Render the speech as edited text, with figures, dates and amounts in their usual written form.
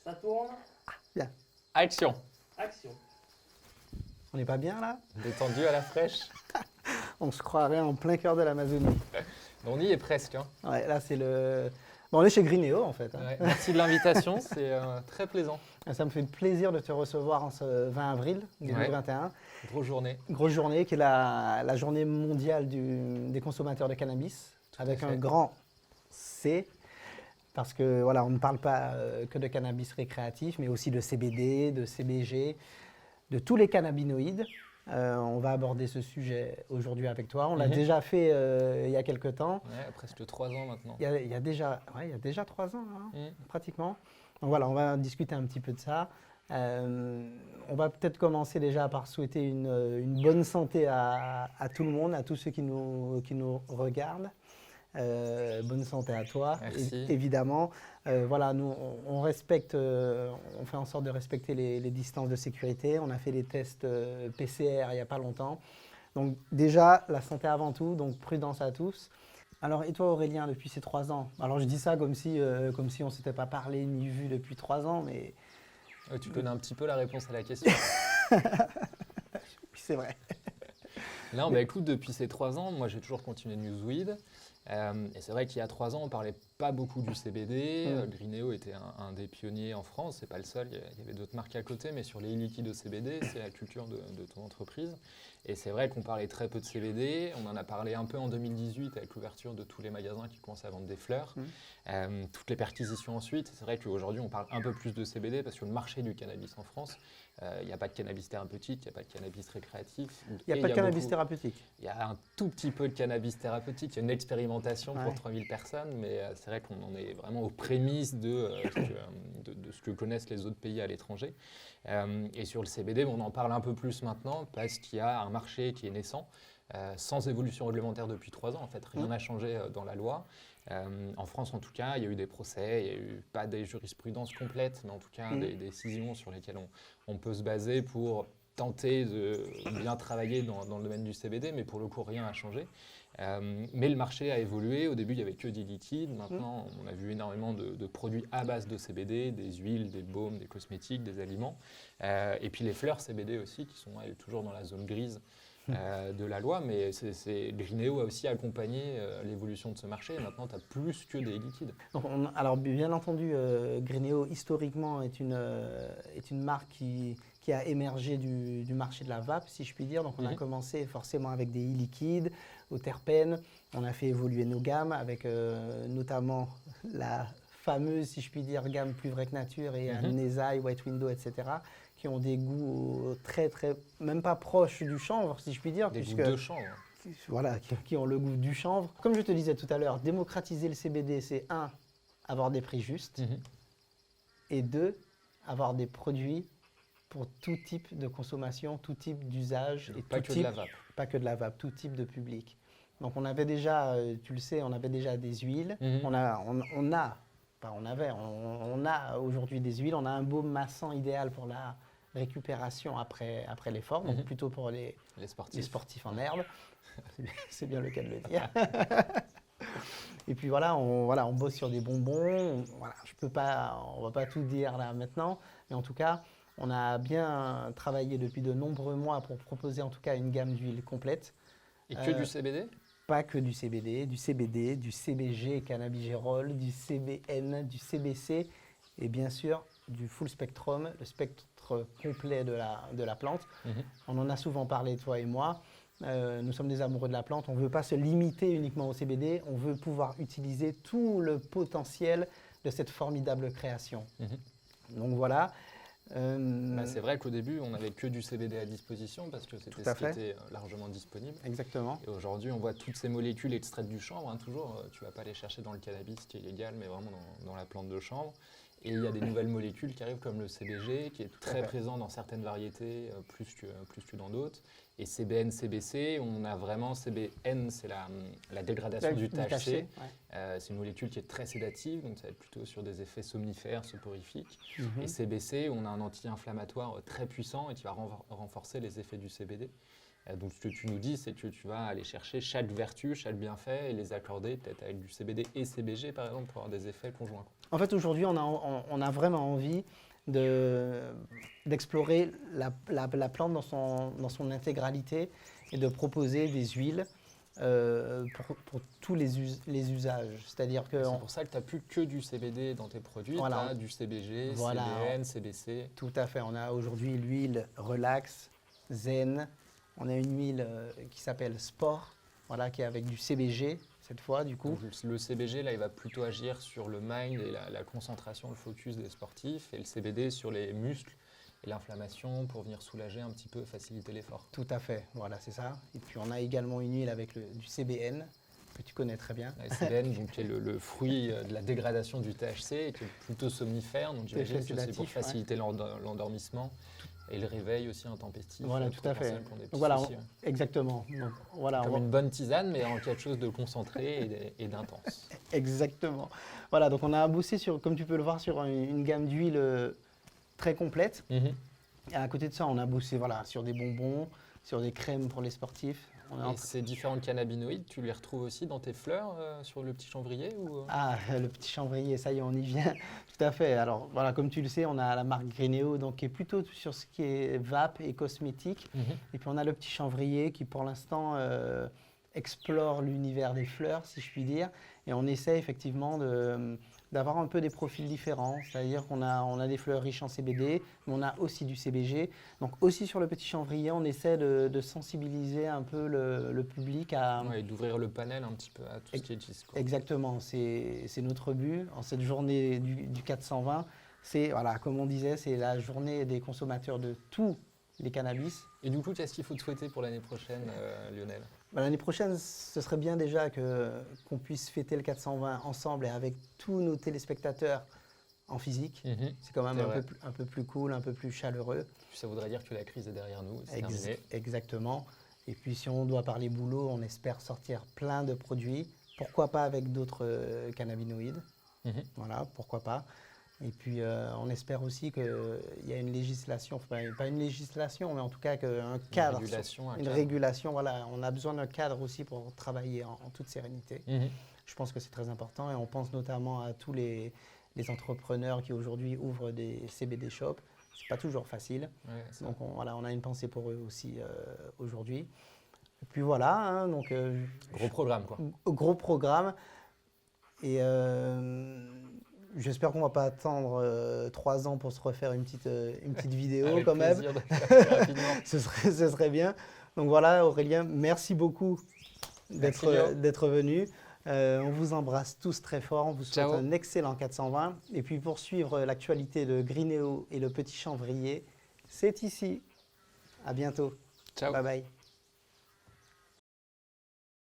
Ça tourne. Bien. Action. Action. On n'est pas bien là? Détendu à la fraîche. On se croirait en plein cœur de l'Amazonie. On y est presque. Hein. Ouais, là c'est le... Bon, on est chez Grinéo en fait. Hein. Ouais, merci de l'invitation, c'est très plaisant. Ça me fait plaisir de te recevoir en ce 20 avril 2021. Grosse journée. Grosse journée qui est la journée mondiale des consommateurs de cannabis, avec un grand C. Parce que voilà, on ne parle pas que de cannabis récréatif, mais aussi de CBD, de CBG, de tous les cannabinoïdes. On va aborder ce sujet aujourd'hui avec toi. On l'a déjà fait il y a quelques temps. Ouais, presque 3 ans maintenant. Il y a déjà 3 ans, hein, pratiquement. Donc voilà, on va discuter un petit peu de ça. On va peut-être commencer déjà par souhaiter une bonne santé à tout le monde, à tous ceux qui nous regardent. Bonne santé à toi, évidemment. Voilà, nous, on respecte, on fait en sorte de respecter les distances de sécurité. On a fait les tests PCR il n'y a pas longtemps. Donc déjà, la santé avant tout, donc prudence à tous. Alors, et toi Aurélien, depuis ces 3 ans? Alors je dis ça comme si on ne s'était pas parlé ni vu depuis 3 ans, mais... Tu connais un petit peu la réponse à la question. Oui, c'est vrai. Non, bah écoute, depuis ces 3 ans, moi j'ai toujours continué Newsweed. Et c'est vrai qu'il y a 3 ans, on ne parlait pas beaucoup du CBD. Grinéo était un des pionniers en France, c'est pas le seul, il y avait d'autres marques à côté, mais sur les liquides au CBD, c'est la culture de ton entreprise. Et c'est vrai qu'on parlait très peu de CBD, on en a parlé un peu en 2018 avec l'ouverture de tous les magasins qui commençaient à vendre des fleurs, toutes les perquisitions ensuite. C'est vrai qu'aujourd'hui, on parle un peu plus de CBD parce que le marché du cannabis en France, il n'y a pas de cannabis thérapeutique, il n'y a pas de cannabis récréatif. Il n'y a pas de cannabis thérapeutique. Il y a un tout petit peu de cannabis thérapeutique, il y a une expérimentation pour 3000 personnes, mais c'est vrai qu'on en est vraiment aux prémices de ce que connaissent les autres pays à l'étranger. Et sur le CBD, on en parle un peu plus maintenant parce qu'il y a un marché qui est naissant, sans évolution réglementaire depuis 3 ans. En fait, rien n'a changé dans la loi. En France, en tout cas, il y a eu des procès, il n'y a eu pas des jurisprudences complètes, mais en tout cas des décisions sur lesquelles on peut se baser pour tenter de bien travailler dans le domaine du CBD, mais pour le coup, rien n'a changé. Mais le marché a évolué. Au début, il n'y avait que des liquides. Maintenant, on a vu énormément de produits à base de CBD, des huiles, des baumes, des cosmétiques, des aliments. Et puis les fleurs CBD aussi, qui sont toujours dans la zone grise de la loi. Mais Grinéo a aussi accompagné l'évolution de ce marché. Et maintenant, tu as plus que des liquides. Donc alors, bien entendu, Grinéo, historiquement, est une marque qui a émergé du marché de la vape, si je puis dire. Donc on a commencé forcément avec des e-liquides, aux terpènes. On a fait évoluer nos gammes avec notamment la fameuse, si je puis dire, gamme Plus Vrai que Nature et Amnesia, White Window, etc., qui ont des goûts même pas proches du chanvre, si je puis dire. Des goûts de chanvre. Voilà, qui ont le goût du chanvre. Comme je te disais tout à l'heure, démocratiser le CBD, c'est 1, avoir des prix justes, et 2, avoir des produits pour tout type de consommation, tout type d'usage. Et pas que de la vape. Pas que de la vape, tout type de public. Donc on avait déjà, tu le sais, on avait déjà des huiles. On a aujourd'hui des huiles. On a un baume massant idéal pour la récupération après l'effort, donc plutôt pour les sportifs en herbe. C'est bien le cas de le dire. Et puis voilà, on bosse sur des bonbons. On va pas tout dire là maintenant, mais en tout cas, on a bien travaillé depuis de nombreux mois pour proposer en tout cas une gamme d'huiles complète. Et que du CBD? Pas que du CBD, du CBG, cannabigérol, du CBN, du CBC et bien sûr du full spectrum, le spectre complet de la plante. On en a souvent parlé, toi et moi. Nous sommes des amoureux de la plante. On ne veut pas se limiter uniquement au CBD. On veut pouvoir utiliser tout le potentiel de cette formidable création. Donc voilà. C'est vrai qu'au début, on n'avait que du CBD à disposition parce que c'était ce qui était largement disponible. Exactement. Et aujourd'hui, on voit toutes ces molécules extraites du chanvre. Toujours, tu ne vas pas les chercher dans le cannabis qui est légal, mais vraiment dans la plante de chanvre. Et il y a des nouvelles molécules qui arrivent comme le CBG, qui est très présent dans certaines variétés, plus que dans d'autres. Et CBN, CBC, on a vraiment CBN, c'est la dégradation du THC. C'est une molécule qui est très sédative, donc ça va être plutôt sur des effets somnifères, soporifiques. Et CBC, on a un anti-inflammatoire très puissant et qui va renforcer les effets du CBD. Donc, ce que tu nous dis, c'est que tu vas aller chercher chaque vertu, chaque bienfait et les accorder peut-être avec du CBD et CBG, par exemple, pour avoir des effets conjoints. En fait, aujourd'hui, on a vraiment envie d'explorer la plante dans son intégralité et de proposer des huiles pour tous les usages. C'est-à-dire que c'est pour ça que tu n'as plus que du CBD dans tes produits, tu as du CBG, voilà, CBN, CBC. Tout à fait. On a aujourd'hui l'huile Relax, Zen. On a une huile qui s'appelle Sport, voilà, qui est avec du CBG cette fois, du coup. Donc, le CBG, là, il va plutôt agir sur le mind et la concentration, le focus des sportifs, et le CBD sur les muscles et l'inflammation pour venir soulager un petit peu, faciliter l'effort. Tout à fait, voilà, c'est ça. Et puis on a également une huile avec du CBN, que tu connais très bien. Le CBN, donc, qui est le fruit de la dégradation du THC, et qui est plutôt somnifère, donc j'imagine que c'est pour faciliter l'endormissement. Et le réveil aussi intempestif. Voilà, tout à fait. Donc voilà, exactement. Donc, voilà, comme une bonne tisane, mais en quelque chose de concentré et d'intense. Exactement. Voilà, donc on a bossé sur, comme tu peux le voir, sur une gamme d'huiles très complète. Et à côté de ça, on a bossé sur des bonbons, sur des crèmes pour les sportifs. Et ces différents cannabinoïdes, tu les retrouves aussi dans tes fleurs sur le petit chanvrier ou... Ah, le petit chanvrier, ça y est, on y vient. Tout à fait. Alors voilà, comme tu le sais, on a la marque Greeneo, donc qui est plutôt sur ce qui est vape et cosmétique. Et puis on a le petit chanvrier qui pour l'instant explore l'univers des fleurs, si je puis dire. Et on essaie effectivement d'avoir un peu des profils différents. C'est-à-dire qu'on a des fleurs riches en CBD, mais on a aussi du CBG. Donc aussi sur le petit chanvrier, on essaie de sensibiliser un peu le public à... Ouais, et d'ouvrir le panel un petit peu à tout ce qui existe. Exactement, c'est notre but. En cette journée du 420, c'est, voilà, comme on disait, c'est la journée des consommateurs de tous les cannabis. Et du coup, qu'est-ce qu'il faut te souhaiter pour l'année prochaine, Lionel ? L'année prochaine, ce serait bien déjà qu'on puisse fêter le 420 ensemble et avec tous nos téléspectateurs en physique. C'est quand même un peu plus cool, un peu plus chaleureux. Ça voudrait dire que la crise est derrière nous, c'est terminé. Exactement. Et puis si on doit parler boulot, on espère sortir plein de produits. Pourquoi pas avec d'autres cannabinoïdes. Voilà, pourquoi pas. Et puis, on espère aussi qu'il y a une législation, enfin, pas une législation, mais en tout cas un cadre, une régulation. Voilà, on a besoin d'un cadre aussi pour travailler en toute sérénité. Je pense que c'est très important et on pense notamment à tous les entrepreneurs qui aujourd'hui ouvrent des CBD shops. C'est pas toujours facile. Ouais, donc, on a une pensée pour eux aussi aujourd'hui. Et puis voilà, hein, donc… gros programme, quoi. Gros programme. Et… j'espère qu'on ne va pas attendre 3 ans pour se refaire une petite vidéo quand même. Ce serait bien. Donc voilà, Aurélien, merci beaucoup d'être venu. On vous embrasse tous très fort. On vous souhaite un excellent 420. Et puis pour suivre l'actualité de Greeneo et le Petit Chanvrier, c'est ici. À bientôt. Ciao. Bye bye.